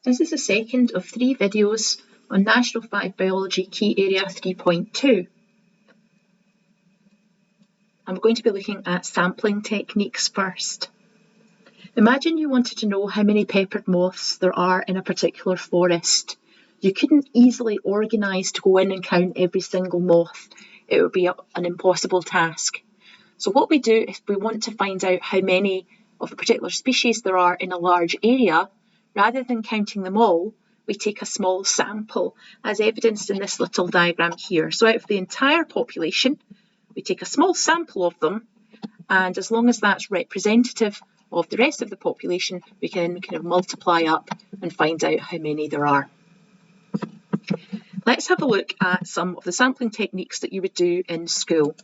This is the second of 3 videos on National 5 Biology Key Area 3.2. I'm going to be looking at sampling techniques first. Imagine you wanted to know how many peppered moths there are in a particular forest. You couldn't easily organise to go in and count every single moth. It would be an impossible task. So what we do if we want to find out how many of a particular species there are in a large area, rather than counting them all, we take a small sample, as evidenced in this little diagram here. So out of the entire population, we take a small sample of them, and as long as that's representative of the rest of the population, we can kind of multiply up and find out how many there are. Let's have a look at some of the sampling techniques that you would do in school.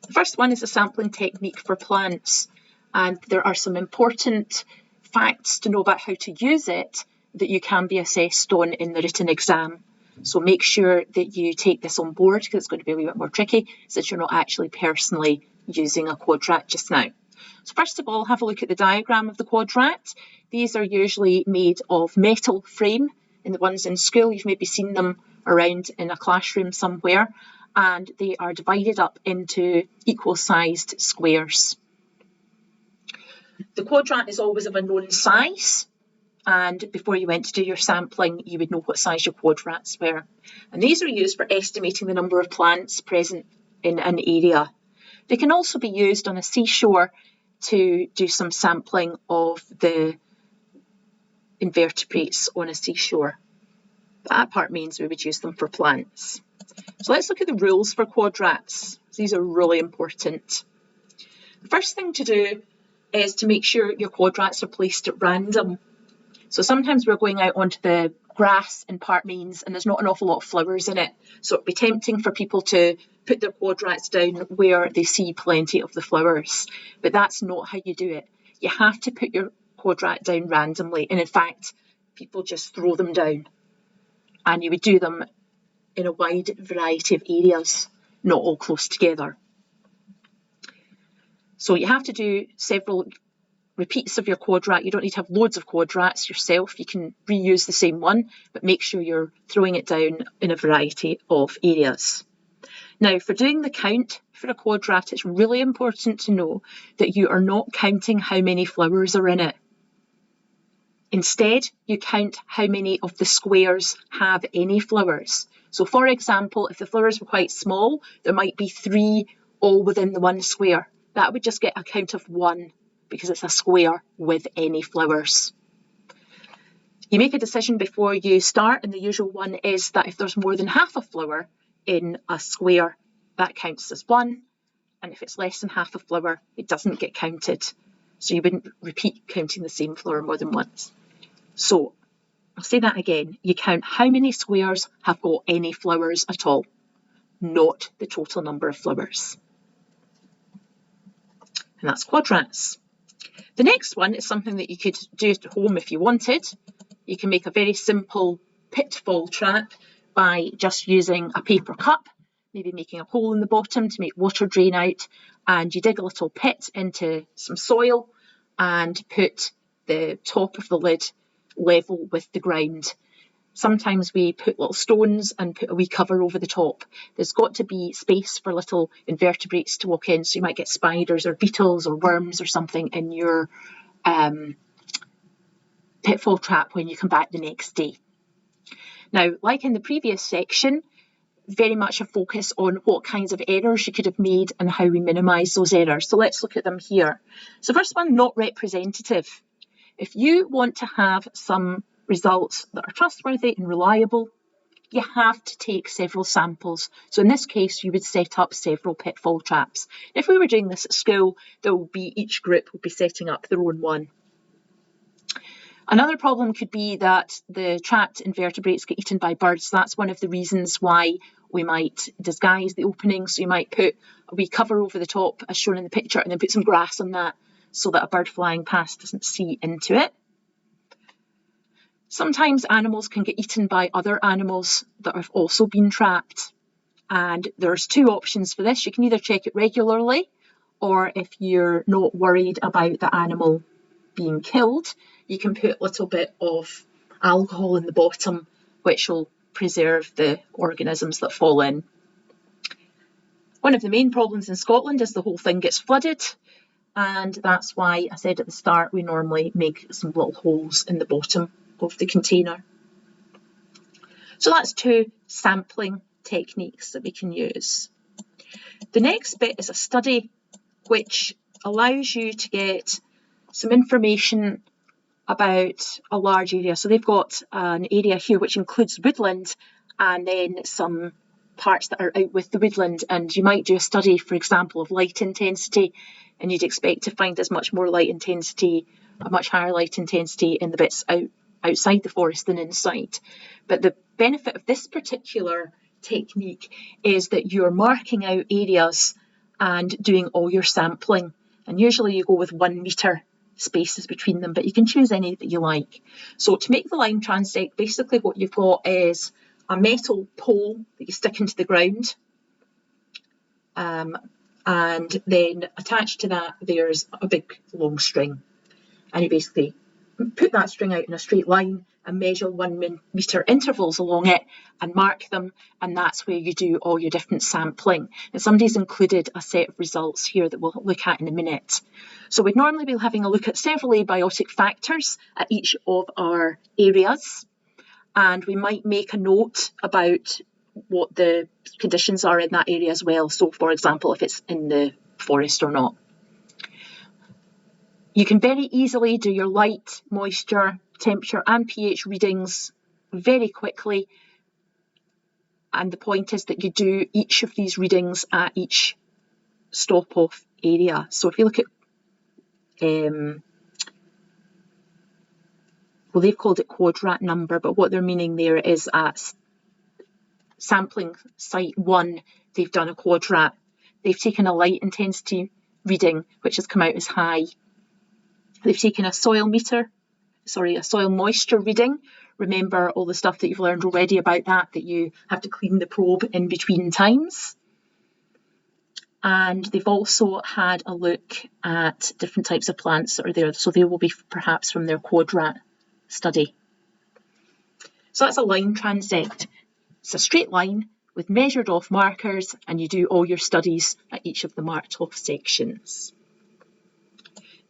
The first one is a sampling technique for plants, and there are some important facts to know about how to use it that you can be assessed on in the written exam. So make sure that you take this on board, because it's going to be a wee bit more tricky since you're not actually personally using a quadrat just now. So first of all, have a look at the diagram of the quadrat. These are usually made of metal frame. In the ones in school, you've maybe seen them around in a classroom somewhere, and they are divided up into equal-sized squares. The quadrat is always of a known size, and before you went to do your sampling, you would know what size your quadrats were. And these are used for estimating the number of plants present in an area. They can also be used on a seashore to do some sampling of the invertebrates on a seashore. That part means we would use them for plants. So let's look at the rules for quadrats. These are really important. The first thing to do is to make sure your quadrats are placed at random. So sometimes we're going out onto the grass in Park Means and there's not an awful lot of flowers in it. So it'd be tempting for people to put their quadrats down where they see plenty of the flowers. But that's not how you do it. You have to put your quadrat down randomly. And in fact, people just throw them down. And you would do them in a wide variety of areas, not all close together. So you have to do several repeats of your quadrat. You don't need to have loads of quadrats yourself. You can reuse the same one, but make sure you're throwing it down in a variety of areas. Now, for doing the count for a quadrat, it's really important to know that you are not counting how many flowers are in it. Instead, you count how many of the squares have any flowers. So for example, if the flowers were quite small, there might be 3 all within the one square. That would just get a count of 1 because it's a square with any flowers. You make a decision before you start, and the usual one is that if there's more than half a flower in a square, that counts as 1, and if it's less than half a flower, it doesn't get counted. So you wouldn't repeat counting the same flower more than once. So I'll say that again. You count how many squares have got any flowers at all, not the total number of flowers. And that's quadrats. The next one is something that you could do at home if you wanted. You can make a very simple pitfall trap by just using a paper cup, maybe making a hole in the bottom to make water drain out, and you dig a little pit into some soil and put the top of the lid level with the ground. Sometimes we put little stones and put a wee cover over the top. There's got to be space for little invertebrates to walk in, so you might get spiders or beetles or worms or something in your pitfall trap when you come back the next day. Now, like in the previous section, very much a focus on what kinds of errors you could have made and how we minimise those errors. So let's look at them here. So first one, not representative. If you want to have some results that are trustworthy and reliable, you have to take several samples. So in this case, you would set up several pitfall traps. If we were doing this at school, each group would be setting up their own one. Another problem could be that the trapped invertebrates get eaten by birds. That's one of the reasons why we might disguise the opening. So you might put a wee cover over the top as shown in the picture and then put some grass on that so that a bird flying past doesn't see into it. Sometimes animals can get eaten by other animals that have also been trapped. And there's 2 options for this. You can either check it regularly, or if you're not worried about the animal being killed, you can put a little bit of alcohol in the bottom, which will preserve the organisms that fall in. One of the main problems in Scotland is the whole thing gets flooded, and that's why I said at the start we normally make some little holes in the bottom of the container. So that's 2 sampling techniques that we can use. The next bit is a study which allows you to get some information about a large area. So they've got an area here which includes woodland and then some parts that are out with the woodland, and you might do a study, for example, of light intensity, and you'd expect to find as much more light intensity, a much higher light intensity in the bits outside the forest than inside. But the benefit of this particular technique is that you're marking out areas and doing all your sampling, and usually you go with 1 metre spaces between them, but you can choose any that you like. So to make the line transect, basically what you've got is a metal pole that you stick into the ground, and then attached to that there's a big long string, and you basically put that string out in a straight line and measure 1 metre intervals along it and mark them, and that's where you do all your different sampling. And somebody's included a set of results here that we'll look at in a minute. So we'd normally be having a look at several abiotic factors at each of our areas, and we might make a note about what the conditions are in that area as well. So for example, if it's in the forest or not. You can very easily do your light, moisture, temperature and pH readings very quickly, and the point is that you do each of these readings at each stop off area. So if you look at well, they've called it quadrat number, but what they're meaning there is at sampling site 1, they've done a quadrat. They've taken a light intensity reading, which has come out as high. They've taken a soil moisture reading. Remember all the stuff that you've learned already about that you have to clean the probe in between times. And they've also had a look at different types of plants that are there. So they will be perhaps from their quadrat study. So that's a line transect. It's a straight line with measured off markers, and you do all your studies at each of the marked off sections.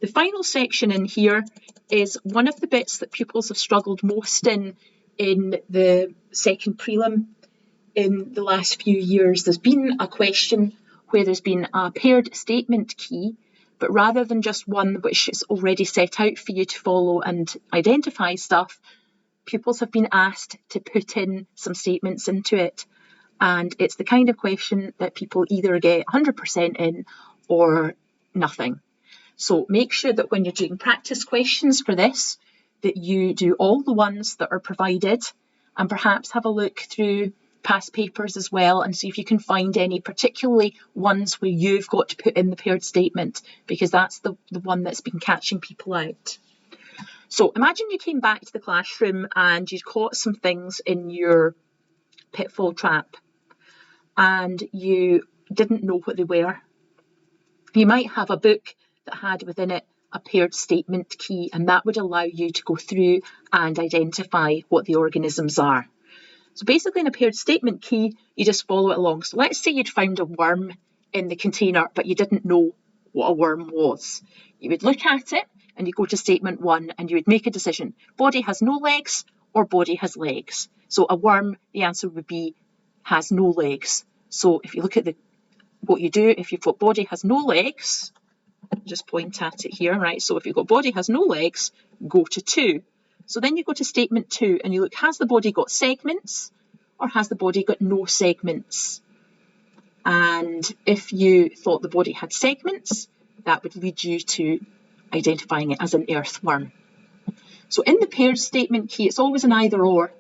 The final section in here is one of the bits that pupils have struggled most in the second prelim in the last few years. There's been a question where there's been a paired statement key, but rather than just one which is already set out for you to follow and identify stuff, pupils have been asked to put in some statements into it. And it's the kind of question that people either get 100% in or nothing. So make sure that when you're doing practice questions for this, that you do all the ones that are provided, and perhaps have a look through past papers as well and see if you can find any, particularly ones where you've got to put in the paired statement, because that's the one that's been catching people out. So imagine you came back to the classroom and you'd caught some things in your pitfall trap and you didn't know what they were. You might have a book that had within it a paired statement key, and that would allow you to go through and identify what the organisms are. So basically in a paired statement key, you just follow it along. So let's say you'd found a worm in the container, but you didn't know what a worm was. You would look at it and you go to statement 1 and you would make a decision. Body has no legs or body has legs. So a worm, the answer would be has no legs. So if you look at what you do, if you've got body has no legs, just point at it here, right? So if you've got body has no legs, go to 2. So then you go to statement 2 and you look, has the body got segments or has the body got no segments? And if you thought the body had segments, that would lead you to identifying it as an earthworm. So in the paired statement key, it's always an either or,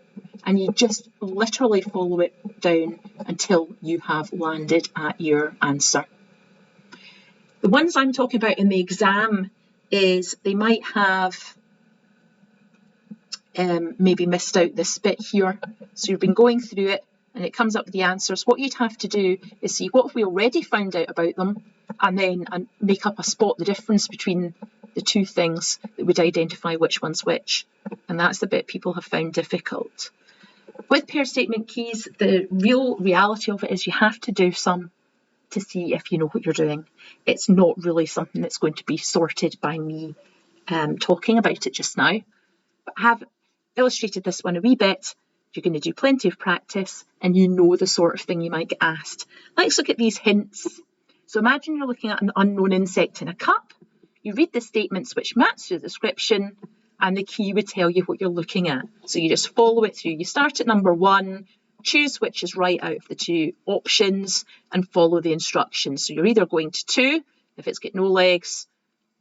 and you just literally follow it down until you have landed at your answer. The ones I'm talking about in the exam is they might have maybe missed out this bit here. So you've been going through it and it comes up with the answers. What you'd have to do is see what have we already found out about them, and then make up a spot the difference between the two things that would identify which one's which. And that's the bit people have found difficult. With pair statement keys, the reality of it is you have to do some to see if you know what you're doing. It's not really something that's going to be sorted by me talking about it just now. But I have illustrated this one a wee bit. You're going to do plenty of practice and you know the sort of thing you might get asked. Let's look at these hints. So imagine you're looking at an unknown insect in a cup. You read the statements which match the description and the key would tell you what you're looking at. So you just follow it through. You start at number 1, choose which is right out of the two options and follow the instructions. So you're either going to 2 if it's got no legs,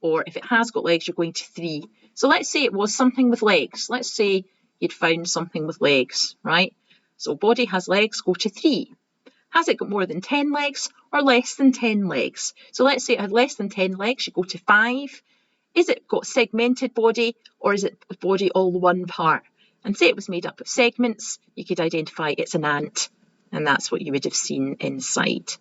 or if it has got legs, you're going to 3. So let's say it was something with legs. Let's say you'd found something with legs, right? So body has legs, go to 3. Has it got more than 10 legs or less than 10 legs? So let's say it had less than 10 legs, you go to 5. Is it got segmented body or is it body all one part? And say it was made up of segments, you could identify it's an ant, and that's what you would have seen inside.